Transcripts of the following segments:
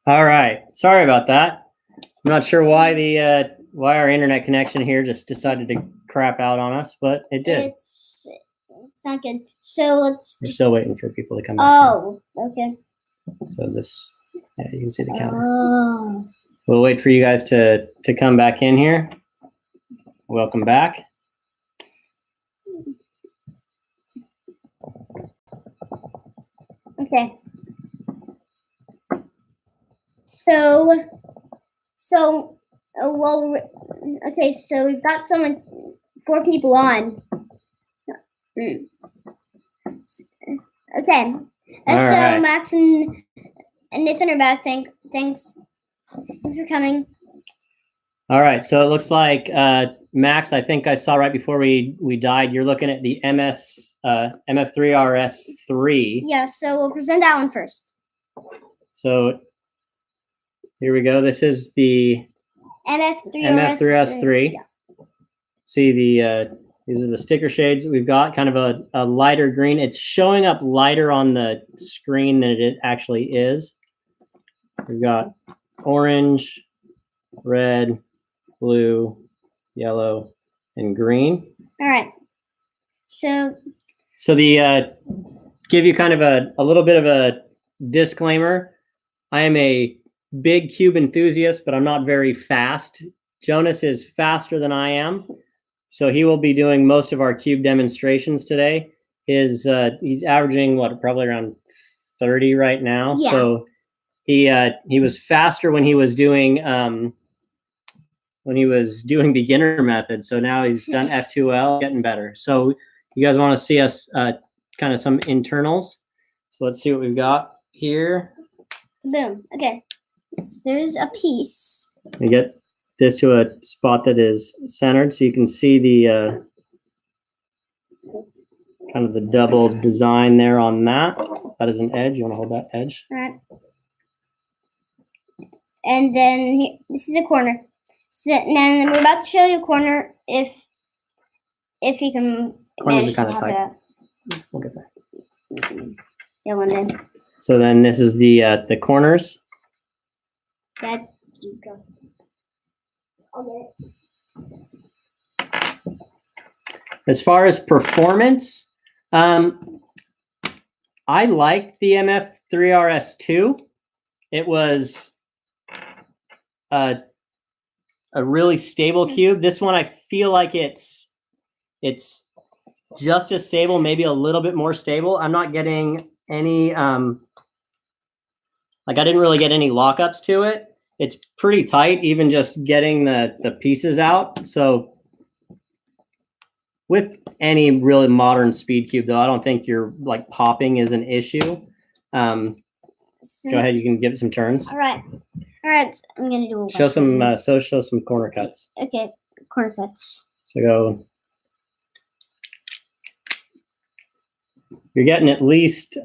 All right. Sorry about that. I'm not sure why why our internet connection here just decided to crap out on us, but it did. It's not good. So we're still waiting for people to come back. Oh, okay. So this, yeah, you can see the counter. Oh. We'll wait for you guys to come back in here. Welcome back. Okay. So well, okay, so we've got 4 people on. Okay. All So right. Max and Nathan are back. Thanks for coming. All right. So it looks like Max, I think I saw right before we died, you're looking at the MF3RS3. Yeah, so we'll present that one first. So here we go. This is the MF3RS3. Yeah. See these are the sticker shades that we've got, kind of a lighter green. It's showing up lighter on the screen than it actually is. We've got orange, red, blue, yellow, and green. All right. So the give you kind of a little bit of a disclaimer. I am a big cube enthusiast, but I'm not very fast. Jonas is faster than I am, so he will be doing most of our cube demonstrations today. He's averaging probably around 30 right now. Yeah. So he was faster when he was doing beginner method. So now he's done F2L, getting better. So you guys want to see us kind of some internals. So let's see what we've got here. Boom. Okay. So there's a piece. You get this to a spot that is centered, so you can see the kind of the double design there on that. That is an edge. You want to hold that edge? All right. And then this is a corner. So then we're about to show you a corner if you can. Corners are kind of tight. We'll get there. Yeah, one day. So then this is the corners. Dad, you go. I'll get it. As far as performance, I liked the MF3RS2. It was a really stable cube. This one, I feel like it's just as stable, maybe a little bit more stable. I'm not getting any I didn't really get any lockups to it. It's pretty tight, even just getting the pieces out. So with any really modern speed cube, though, I don't think your popping is an issue. Go ahead, you can give it some turns. All right. I'm gonna do a show some corner cuts. Okay, corner cuts. So go. You're getting at least,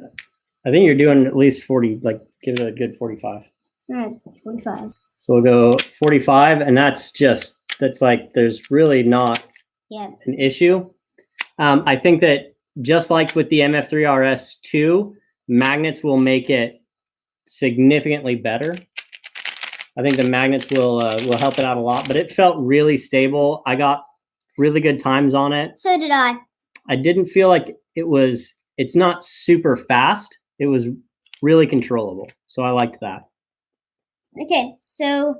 I think you're doing at least 40. Give it a good 45. All right, 45. So we'll go 45, and that's there's really not an issue. I think that just like with the MF3RS2, magnets will make it significantly better. I think the magnets will help it out a lot, but it felt really stable. I got really good times on it. So did I. I didn't feel like it's not super fast. It was really controllable. So I liked that. Okay, so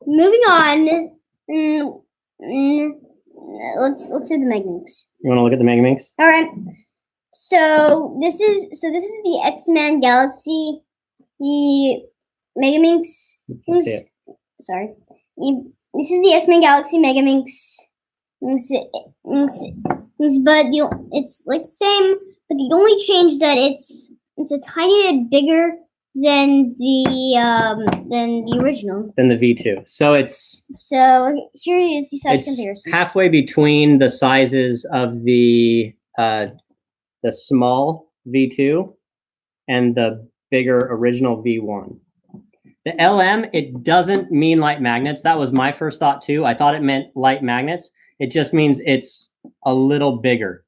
moving on. Let's do the Megaminx. You want to look at the Megaminx? All right. So this is the X-Men Galaxy, the Megaminx. Sorry. This is the X-Men Galaxy Megaminx. But it's like the same, but the only change is that it's a tiny bit bigger than the original. Than the V2. So here is the size comparison. It's halfway between the sizes of the small V2 and the bigger original V1. The LM, it doesn't mean light magnets. That was my first thought too. I thought it meant light magnets. It just means it's a little bigger.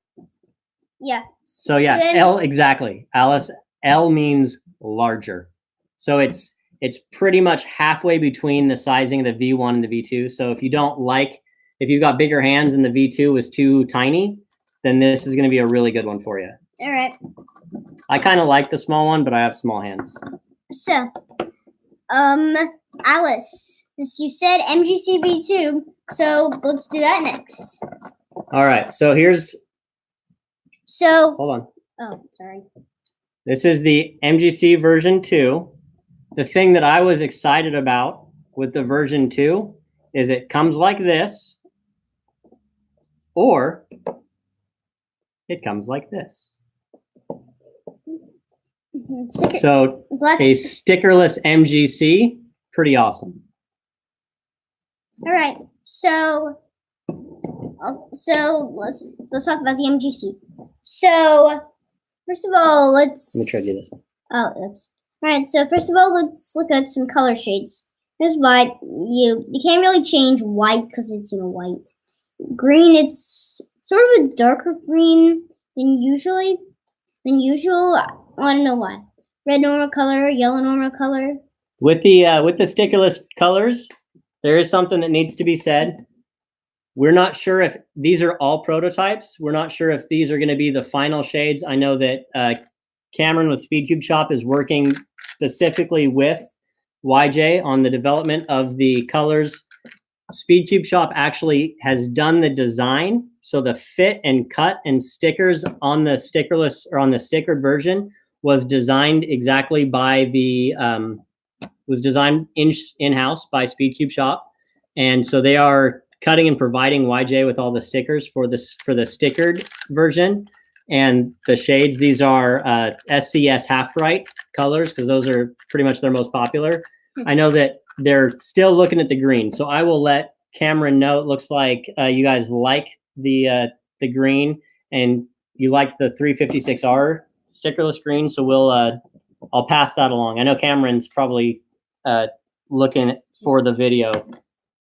Yeah. So yeah, L, exactly. Alice, L means larger. So it's it's pretty much halfway between the sizing of the V1 and the V2. So if you don't like, if you've got bigger hands and the V2 was too tiny, then this is going to be a really good one for you. All right. I kind of like the small one, but I have small hands. So, Alice, as you said MGC V2, so let's do that next. All right. So here's. So. Hold on. Oh, sorry. This is the MGC version 2. The thing that I was excited about with the version 2 is it comes like this, or it comes like this. So a stickerless MGC, pretty awesome. All right, so let's talk about the MGC. So first of all, Let me try to do this one. Oh, oops. All right, so first of all, let's look at some color shades. Here's white. You can't really change white because it's white. Green, it's sort of a darker green than usual. I don't know why. Red normal color, yellow normal color. With the stickerless colors, there is something that needs to be said. We're not sure if these are all prototypes. We're not sure if these are going to be the final shades. I know that Cameron with Skewb Shop is working specifically with YJ on the development of the colors. Skewb Shop actually has done the design, so the fit and cut and stickers on the stickerless or on the stickered version was designed exactly by the was designed in-house by Skewb Shop, and so they are cutting and providing YJ with all the stickers for the stickered version. And the shades, these are SCS Half Bright colors because those are pretty much their most popular. I know that they're still looking at the green, so I will let Cameron know. It looks like you guys like the green and you like the 356R stickerless green, so we'll I'll pass that along. I know Cameron's probably looking for the video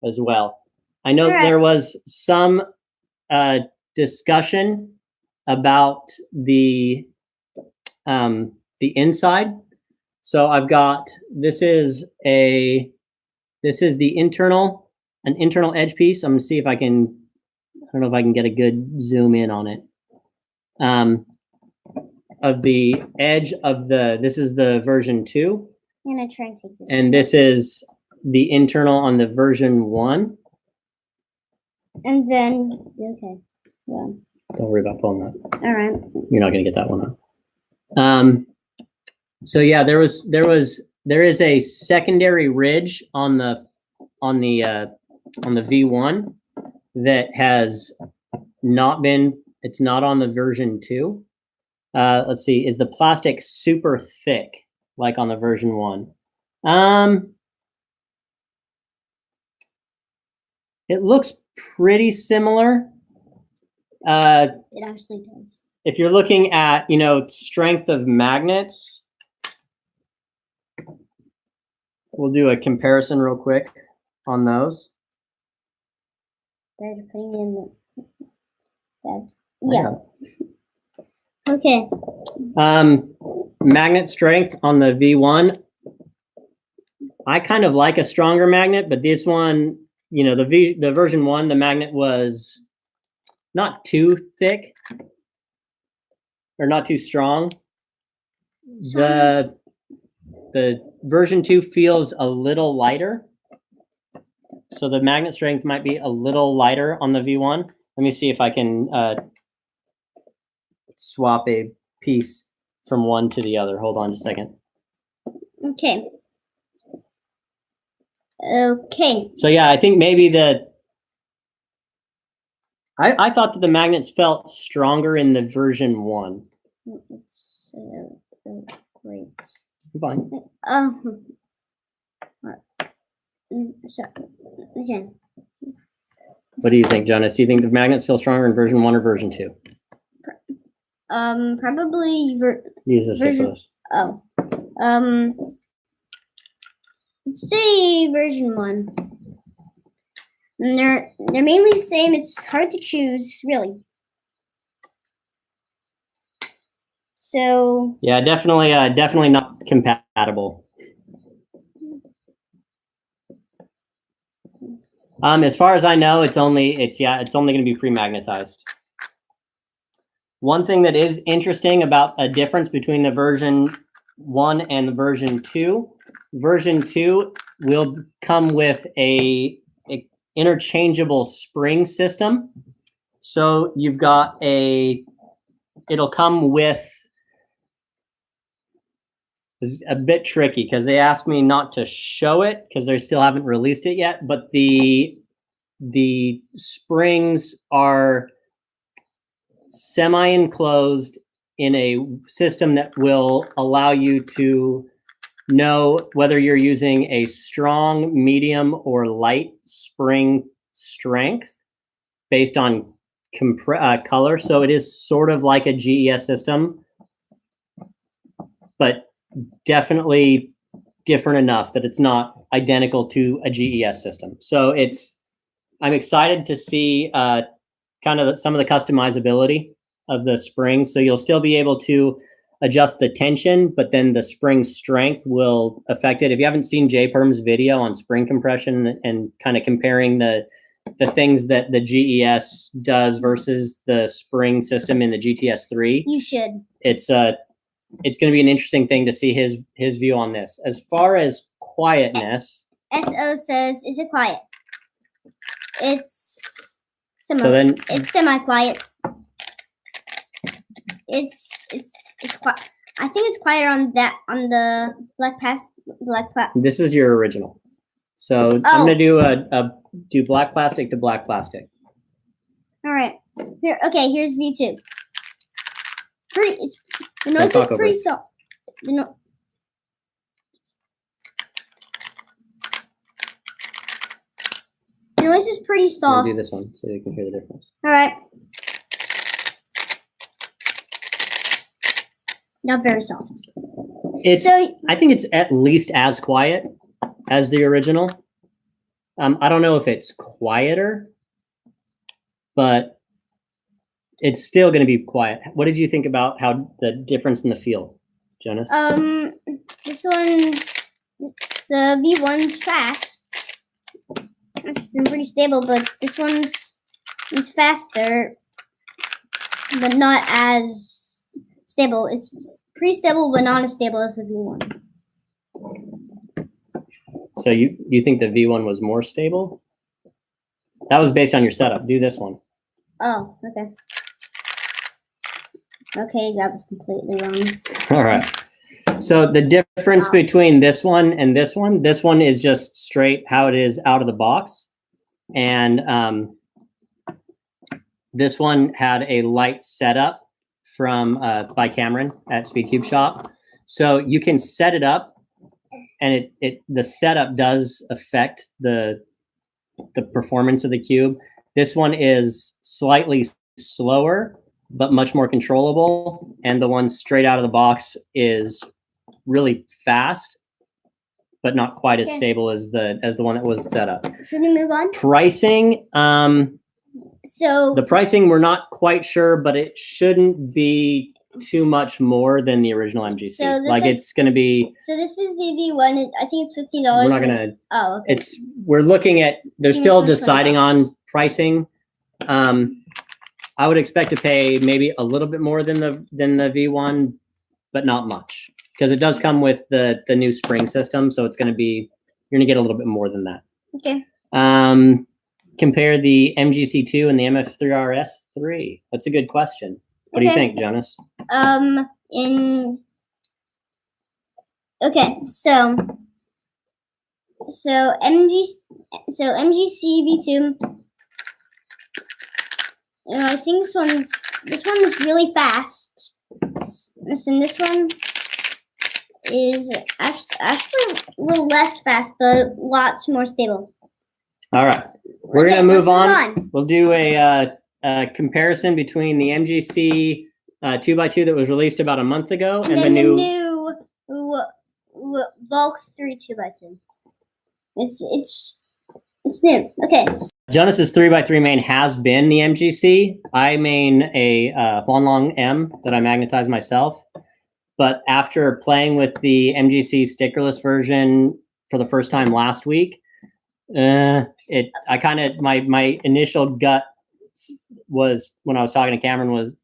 as well. I know there was some discussion about the inside. So I've got an internal edge piece. I'm gonna see if I can. I don't know if I can get a good zoom in on it. Of the edge of this is the version 2. I'm gonna try and take this. And this is the internal on the version 1. And then yeah. Don't worry about pulling that. All right. You're not going to get that one out. So yeah, there is a secondary ridge on the V1 that has not been. It's not on the version 2. Let's see. Is the plastic super thick like on the version 1? It looks pretty similar. It actually does. If you're looking at, strength of magnets, we'll do a comparison real quick on those. They're putting in the yeah. Okay. Magnet strength on the V1. I kind of like a stronger magnet, but this one, the version 1, the magnet was not too thick or not too strong. The version 2 feels a little lighter. So the magnet strength might be a little lighter on the V1. Let me see if I can swap a piece from one to the other. Hold on just a second. Okay. Okay. So yeah, I think maybe I thought that the magnets felt stronger in the version 1. It's great. Fine. So, okay. What do you think, Jonas? Do you think the magnets feel stronger in version 1 or version 2? Probably use the stickerless. Oh. Let's say version 1. And they're mainly the same. It's hard to choose, really. So yeah, definitely not compatible. As far as I know, it's only going to be pre-magnetized. One thing that is interesting about a difference between the version 1 and the version 2, version 2 will come with a interchangeable spring system. So you've got it'll come with, it's a bit tricky because they asked me not to show it because they still haven't released it yet, but the springs are semi-enclosed in a system that will allow you to know whether you're using a strong, medium, or light spring strength based on color. So it is sort of like a GES system, but definitely different enough that it's not identical to a GES system. So I'm excited to see kind of some of the customizability of the springs. So you'll still be able to adjust the tension, but then the spring strength will affect it. If you haven't seen J-Perm's video on spring compression and kind of comparing the things that the GES does versus the spring system in the GTS 3, you should. It's going to be an interesting thing to see his view on this. As far as quietness, SO says, is it quiet? It's it's semi-quiet. It's quiet. I think it's quieter on the black plastic. This is your original. So I'm gonna do black plastic to black plastic. All right. Here, okay. Here's V2. The noise is pretty soft. The noise is pretty soft. I'll do this one so you can hear the difference. All right. Not very soft. I think it's at least as quiet as the original. I don't know if it's quieter, but it's still going to be quiet. What did you think about how the difference in the feel, Jonas? This one's the V1's fast. It's pretty stable, but this one's faster, but not as stable. It's pretty stable, but not as stable as the V1. So you think the V1 was more stable? That was based on your setup. Do this one. Oh, okay. Okay, that was completely wrong. All right. So the difference between this one and this one is just straight how it is out of the box. And this one had a light setup from by Cameron at Skewb Shop. So you can set it up, and the setup does affect the performance of the cube. This one is slightly slower, but much more controllable. And the one straight out of the box is really fast, but not quite as stable as the one that was set up. Should we move on? Pricing. So the pricing, we're not quite sure, but it shouldn't be too much more than the original MGC. So it's going to be. So this is the V1. I think it's $15. We're not going to. Oh, okay. We're looking at. They're still deciding on pricing. I would expect to pay maybe a little bit more than the V1, but not much, because it does come with the new spring system. So it's going to be, you're going to get a little bit more than that. Okay. Compare the MGC2 and the MF3RS3. That's a good question. What do you think, Jonas? So MGC V2. I think this one is really fast. Listen, this one is actually a little less fast, but lots more stable. All right, we're gonna move on. We'll do a comparison between the MGC 2x2 that was released about a month ago and the new Volk 3 2x2. It's new. Okay. Jonas's 3x3 main has been the MGC. I main a Huanlong M that I magnetize myself. But after playing with the MGC stickerless version for the first time last week, I kind of, my initial gut was, when I was talking to Cameron, was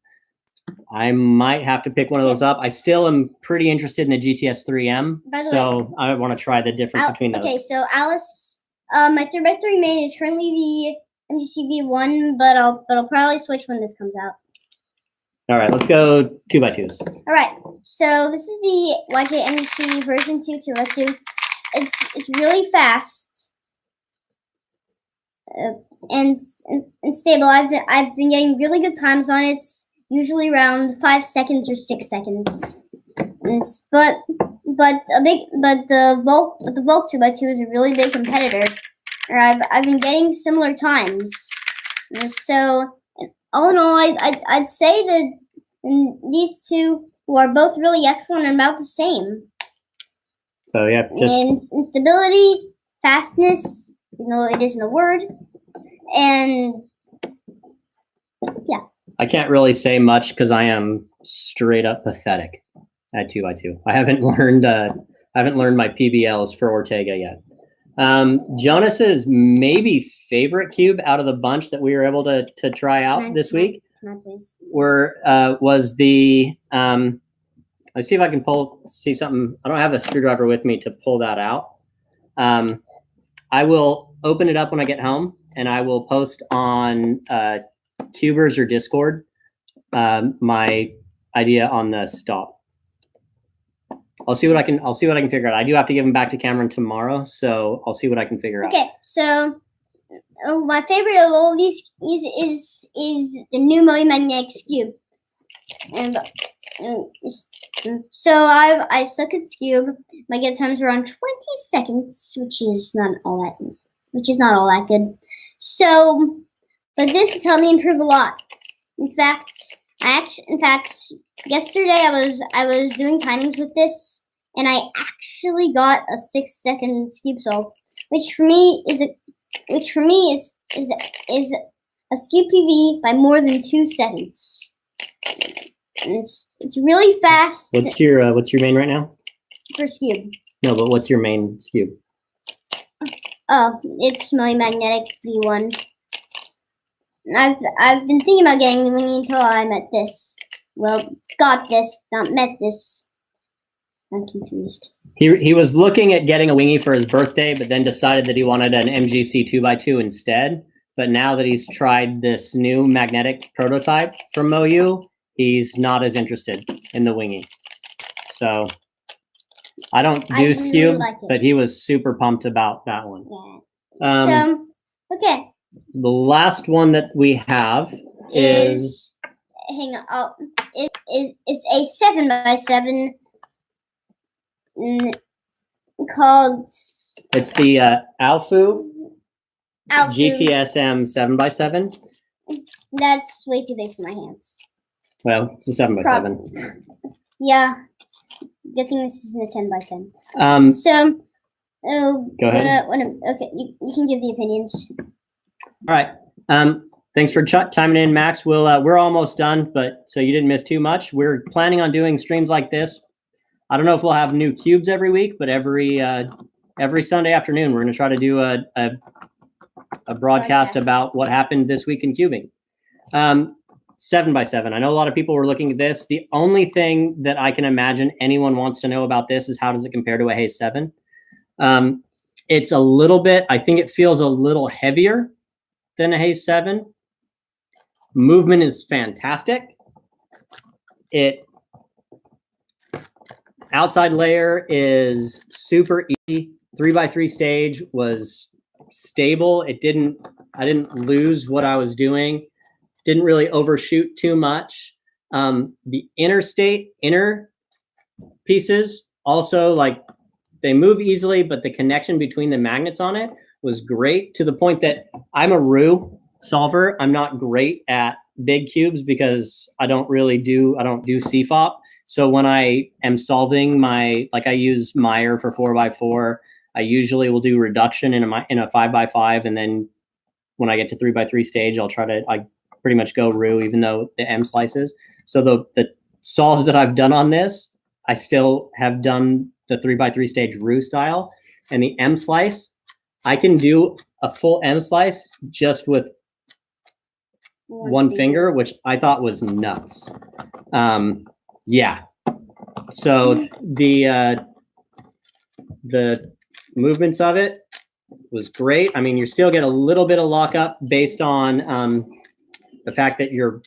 I might have to pick one of those up. I still am pretty interested in the GTS 3M, so I want to try the difference between those. Okay, so Alice, my 3x3 main is currently the MGC V1, but I'll probably switch when this comes out. All right, let's go 2x2s. All right, so this is the YJ MGC version 2 2x2. It's really fast and stable. I've been getting really good times on it. Usually around 5 seconds or 6 seconds. But the Volt 2x2 is a really big competitor. I've been getting similar times. So all in all, I'd say that these two are both really excellent and about the same. So yeah, just in stability, fastness, even though it isn't a word, and yeah. I can't really say much because I am straight up pathetic at 2x2. I haven't learned my PBLs for Ortega yet. Jonas's maybe favorite cube out of the bunch that we were able to try out this week was the let's see if I can see something. I don't have a screwdriver with me to pull that out. I will open it up when I get home, and I will post on Cubers or Discord my idea on the stop. I'll see what I can figure out. I do have to give them back to Cameron tomorrow, so I'll see what I can figure out. Okay, so my favorite of all of these is the new Moyu Magnetic Skewb. And so I suck at Skewb. My get times are around 20 seconds, which is not all that good. So, but this has helped me improve a lot. In fact, yesterday I was doing timings with this, and I actually got a 6-second Skewb solve, which for me is a Skewb PV by more than 2 seconds. And it's really fast. What's your main right now? For Skewb. No, but what's your main Skewb? Oh, it's my magnetic V1. I've been thinking about getting the wingy until I met this. Well, got this, not met this. I'm confused. He was looking at getting a wingy for his birthday, but then decided that he wanted an MGC 2x2 instead. But now that he's tried this new magnetic prototype from Moyu, he's not as interested in the wingy. So I don't do Skewb, really like, but he was super pumped about that one. Yeah. Okay. The last one that we have is hang on. It's a 7x7 called. It's the AoFu GTS 7x7. That's way too big for my hands. Well, it's a 7x7. Yeah. Good thing this isn't a 10x10. So, go ahead. Okay, you can give the opinions. All right. Thanks for chiming in, Max. We're almost done, but so you didn't miss too much. We're planning on doing streams like this. I don't know if we'll have new cubes every week, but every Sunday afternoon, we're going to try to do a broadcast about what happened this week in cubing. 7x7. I know a lot of people were looking at this. The only thing that I can imagine anyone wants to know about this is how does it compare to a Haze 7? It's a little bit, I think it feels a little heavier than a Haze 7. Movement is fantastic. Outside layer is super easy. 3x3 stage was stable. I didn't lose what I was doing. Didn't really overshoot too much. The inner pieces also, like, they move easily, but the connection between the magnets on it was great, to the point that I'm a roux solver. I'm not great at big cubes because I don't do CFOP. So when I am solving I use Meyer for 4x4. I usually will do reduction in a 5x5, and then when I get to 3x3 stage, I pretty much go roux, even though the M slices. So the solves that I've done on this, I still have done the 3x3 stage roux style, and the M slice, I can do a full M slice just with one finger, which I thought was nuts. Yeah. So the movements of it was great. I mean, you still get a little bit of lockup based on the fact that you're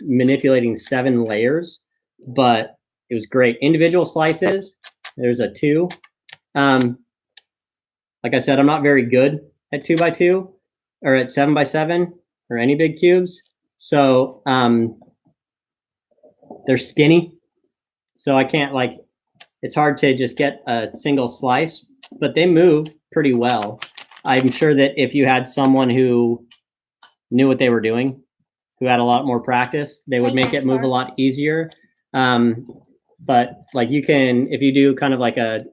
manipulating 7 layers, but it was great. Individual slices, there's a 2. Like I said, I'm not very good at 2x2 or at 7x7 or any big cubes. So they're skinny. So I can't it's hard to just get a single slice, but they move pretty well. I'm sure that if you had someone who knew what they were doing, who had a lot more practice, they would make it move a lot easier. But like you can, if you do kind of like a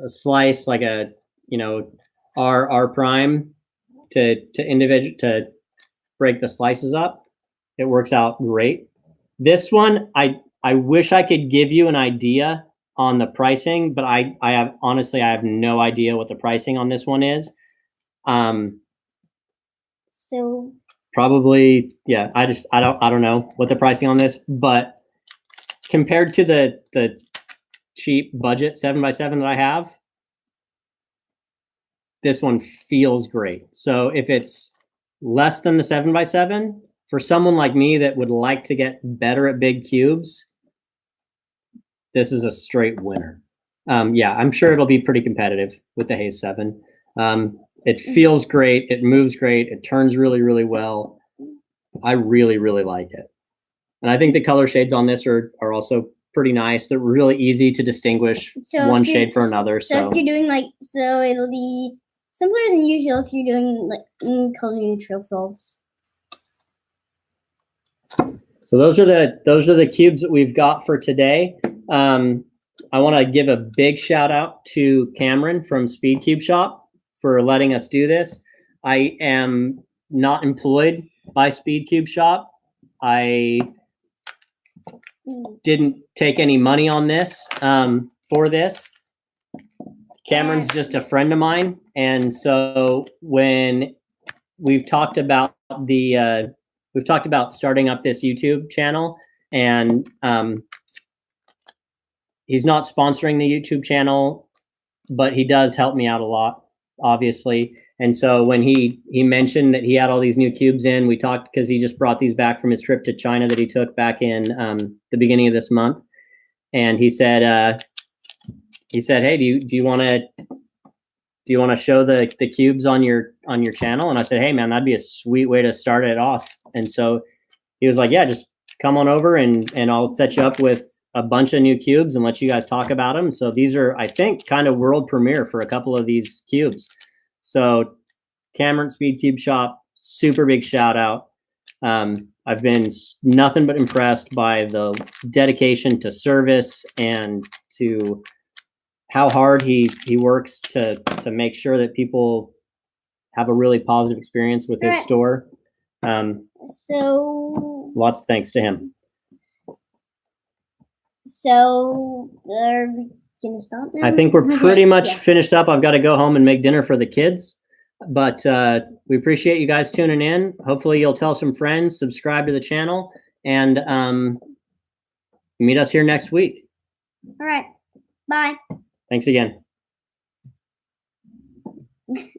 slice, like a, R prime to break the slices up, it works out great. This one, I wish I could give you an idea on the pricing, but I have no idea what the pricing on this one is. So probably, yeah, I don't know what the pricing on this, but compared to the cheap budget 7x7 that I have, this one feels great. So if it's less than the 7x7, for someone like me that would like to get better at big cubes, this is a straight winner. Yeah, I'm sure it'll be pretty competitive with the Haze 7. It feels great. It moves great. It turns really, really well. I really, really like it. And I think the color shades on this are also pretty nice. They're really easy to distinguish one shade from another. So if you're doing it'll be simpler than usual if you're doing color neutral solves. So those are the cubes that we've got for today. I want to give a big shout out to Cameron from Speed Cube Shop for letting us do this. I am not employed by Speed Cube Shop. I didn't take any money on this for this. Cameron's just a friend of mine, and so when we've talked about starting up this YouTube channel, and he's not sponsoring the YouTube channel, but he does help me out a lot, obviously. And so when he mentioned that he had all these new cubes in, we talked because he just brought these back from his trip to China that he took back in the beginning of this month. And he said, "Hey, do you want to show the cubes on your channel?" And I said, "Hey, man, that'd be a sweet way to start it off." And so he was like, "Yeah, just come on over and I'll set you up with a bunch of new cubes and let you guys talk about them." So these are, I think, kind of world premiere for a couple of these cubes. So Cameron Speed Cube Shop, super big shout out. I've been nothing but impressed by the dedication to service and to how hard he works to make sure that people have a really positive experience with his store. So lots of thanks to him. So are we gonna stop now? I think we're pretty much finished up. I've got to go home and make dinner for the kids. But we appreciate you guys tuning in. Hopefully you'll tell some friends, subscribe to the channel, and meet us here next week. All right. Bye. Thanks again. Okay.